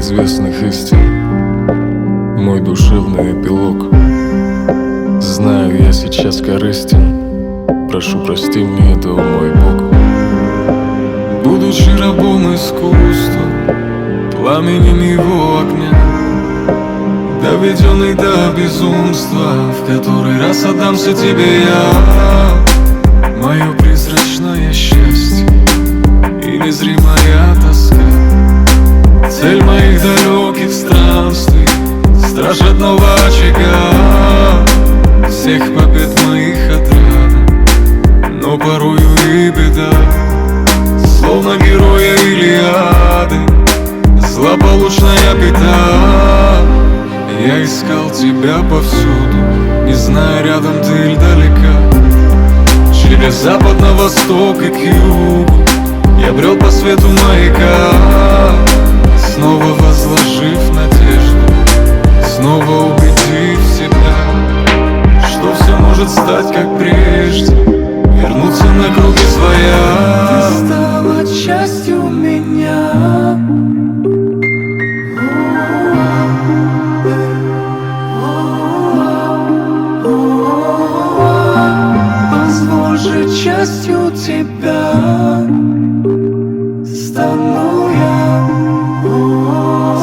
известных истин, мой душевный эпилог. Знаю, я сейчас корыстен, прошу, прости мне этого, мой Бог. Будучи рабом искусства, пламенем его огня, доведенный до безумства, в который раз отдамся тебе я. Мое призрачное счастье и незримая тоска, цель моих далеких странствий, страж одного очага, всех побед моих отрада, но порою и беда. Словно героя Илиады, злополучная беда. Я искал тебя повсюду, не зная, рядом ты или далека. Через запад на восток и к югу я брел по свету маяка, снова возложив надежду, снова убедив себя, что все может стать как прежде, вернуться на круги своя. Ты стала частью меня. Позволь же частью тебя стану я,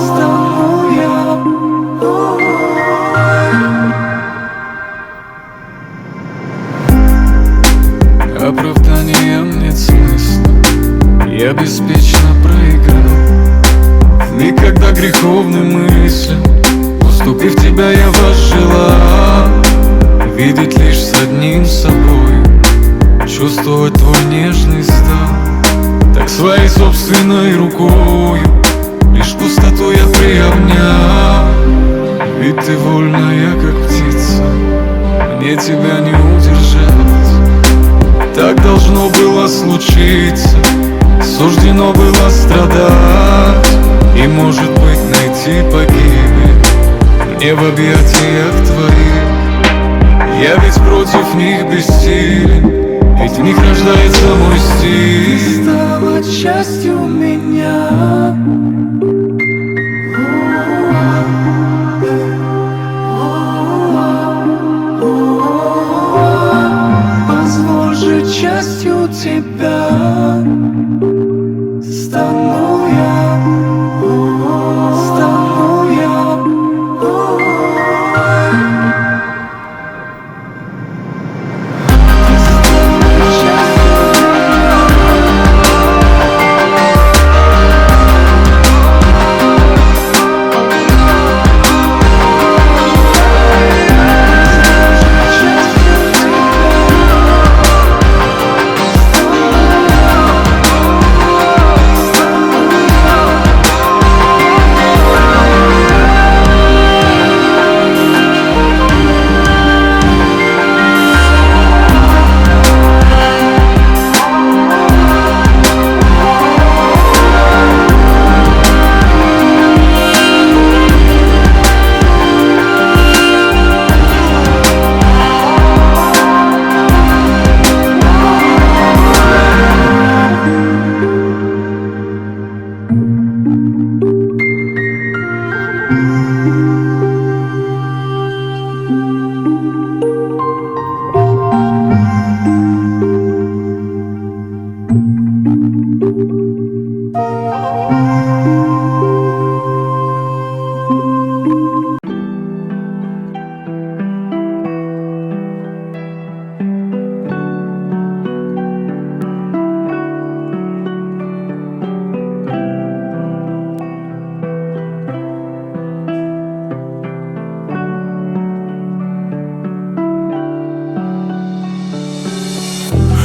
стану я. Оправданием нет смысла, я беспечно проиграл. В миг, когда греховным мыслям, уступив тебя, я возжелал видеть лишь с одним собой, чувствовать твой нежный стан. Так своей собственной рукою лишь пустоту я приобнял. Ведь ты вольная, как птица, мне тебя не удержать. Так должно было случиться, суждено было страдать, и, может быть, найти погибель мне в объятиях твоих. Я ведь против них бессилен, ведь в них рождается мой стиль. Ты стала частью меня. Позволь же частью тебя стану я, стану я.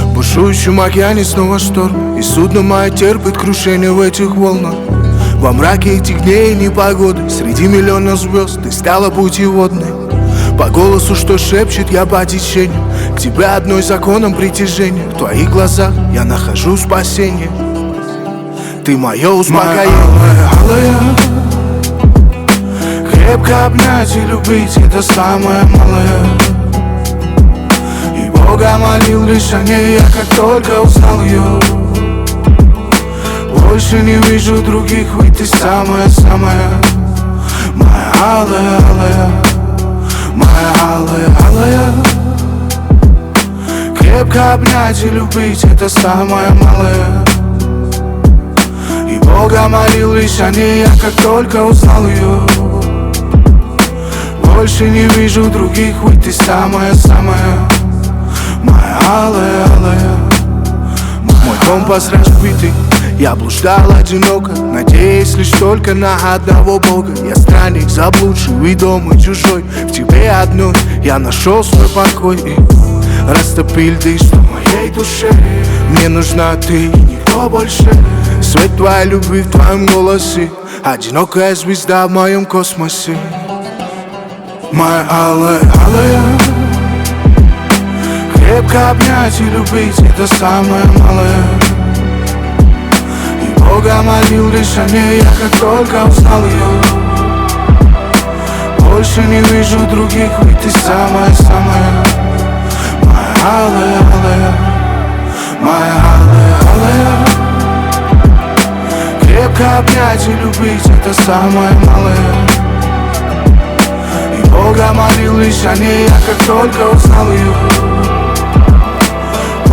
В бушующем океане снова шторм, и судно мое терпит крушение в этих волнах. Во мраке этих дней и непогоды, среди миллиона звезд ты стала путеводной. По голосу, что шепчет, я по течению к тебе одной законом притяжения. В твоих глазах я нахожу спасение. Ты мое успокоение. Алая, крепко обнять и любить — это самое малое. И Бога молил лишь о ней я, как только узнал ее. Больше не вижу других, ведь ты самая-самая, моя алая-алая, моя алая-алая. Крепко обнять и любить — это самое малое. И Бога молил лишь о ней, я как только узнал ее. Больше не вижу других, ведь ты самая-самая, моя алая-алая. Мой компас разбитый, я блуждал одиноко, надеясь лишь только на одного Бога. Я странник, заблудший, ведомый, чужой. В тебе одной я нашел свой покой и растопил дышь в моей душе. Мне нужна ты, никто больше. Свет твоей любви в твоем голосе, одинокая звезда в моем космосе. Моя алая-алая. Крепко обнять и любить — это самое малое. И Бога молил лишь о ней, я как только узнал ее. Больше не вижу других, ведь ты самая-самая, моя алая-алая, моя алая-алая. Крепко обнять и любить — это самое малое. И Бога молил лишь о ней, я как только узнал ее.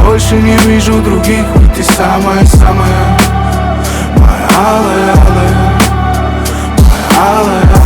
Больше не вижу других, ведь ты самая-самая, моя алая-алая, моя алая-алая.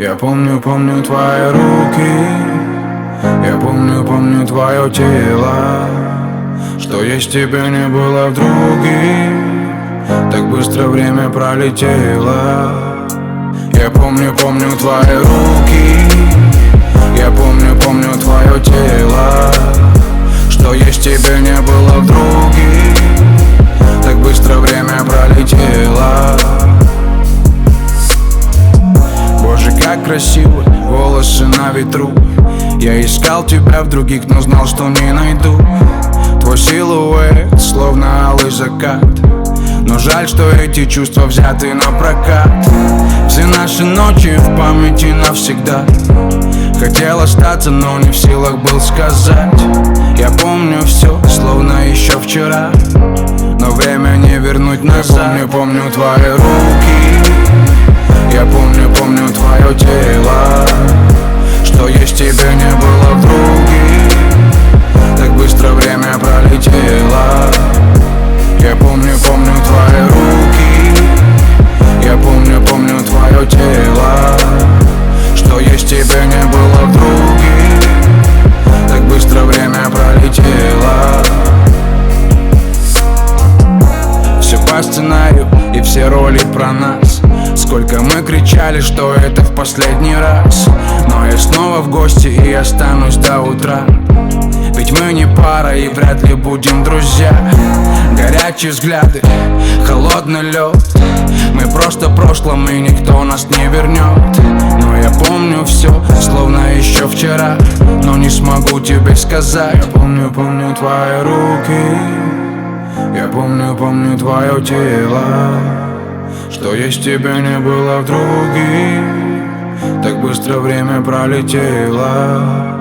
Я помню, помню твои руки, я помню, помню твое тело. Что есть тебе не было в друге, так быстро время пролетело. Я помню, помню твои руки, я помню, помню твое тело. Что есть тебе не было в друге, так быстро время пролетело. Боже, как красиво, волосы на ветру. Я искал тебя в других, но знал, что не найду. Твой силуэт, словно алый закат. Но жаль, что эти чувства взяты на прокат. Все наши ночи в памяти навсегда. Хотел остаться, но не в силах был сказать. Я помню все, словно еще вчера, но время не вернуть назад. Я помню, помню твои руки, я помню, помню твое тело. Что есть тебе не было в друге, так быстро время пролетело. Я помню, помню твои руки, я помню, помню твое тело. Что есть тебе не было в друге, так быстро время пролетело. Все по сценарию и все роли про нас. Сколько мы кричали, что это в последний раз. Но я снова в гости и останусь до утра. Ведь мы не пара и вряд ли будем друзья. Горячие взгляды, холодный лед. Мы просто в прошлом и никто нас не вернет. Но я помню все, словно еще вчера, но не смогу тебе сказать. Я помню, помню твои руки, я помню, помню твое тело. Что есть тебе не было в друге, так быстро время пролетело.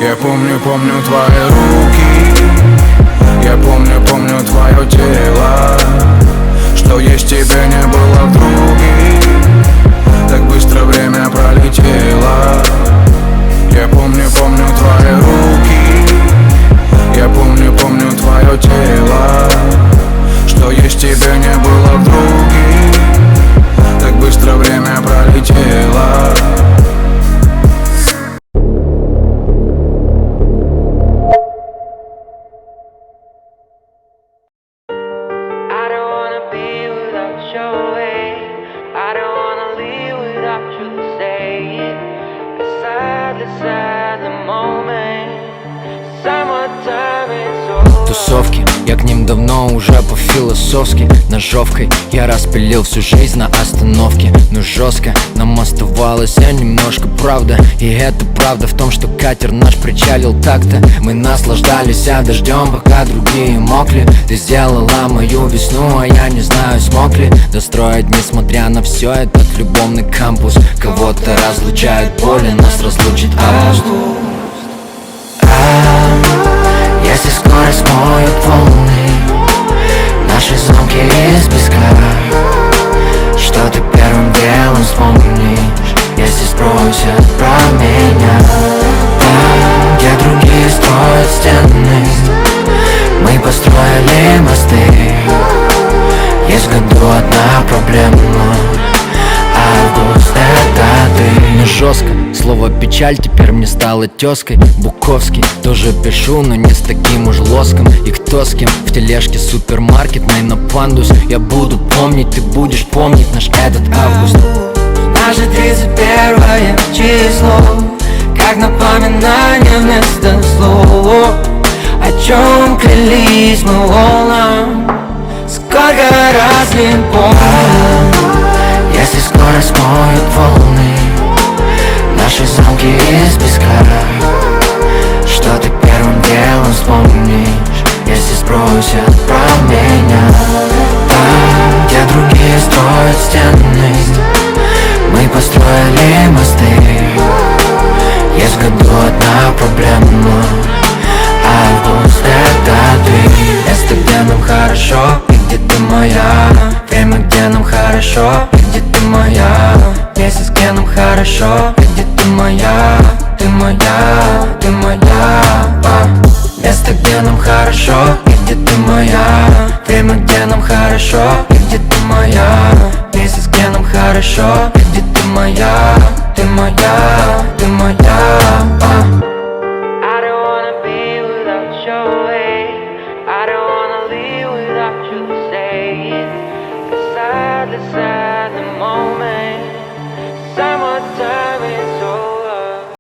Я помню, помню твои руки, я помню, помню твое тело. Что есть тебе не было в друге, так быстро время пролетело. Я помню, помню твои руки, я помню, помню твое тело. Что есть тебе не было в друге, так быстро время пролетело. Side to side. тусовки, я к ним давно уже по-философски. Ножовкой я распилил всю жизнь на остановке. Но жестко нам оставалось немножко правда. И это правда в том, что катер наш причалил так-то. Мы наслаждались дождем, пока другие мокли. Ты сделала мою весну, а я не знаю, смог ли достроить, несмотря на все, этот любовный кампус. Кого-то разлучает боли, нас разлучит август. Если скоро смоют волны наши замки из песка, что ты первым делом вспомнишь, если спросят про меня? Там, где другие строят стены, мы построили мосты. Есть в году одна проблема: август — это ты. Но жестко, слово печаль теперь мне стало тезкой. Буковский тоже пишу, но не с таким уж лоском. И кто с кем в тележке супермаркетной на пандус. Я буду помнить, ты будешь помнить наш этот август. Наше 31 число, как напоминание вместо слов. О чем клялись мы волнам, сколько раз не помню. Если скоро смоют волны наши замки из песка, что ты первым делом вспомнишь, если спросят про меня? Там, где другие строят стены, мы построили мосты. Есть в году одна проблема: август — это ты. Место, где нам хорошо, и где ты моя. Время, где нам хорошо, и где ты моя. Месяц, где нам хорошо, и где ты моя. Ты моя, ты моя. Место, где нам хорошо, и где ты моя. Время, где нам хорошо, и где ты моя. Месяц, где нам хорошо, и где ты моя. Ты моя, ты моя.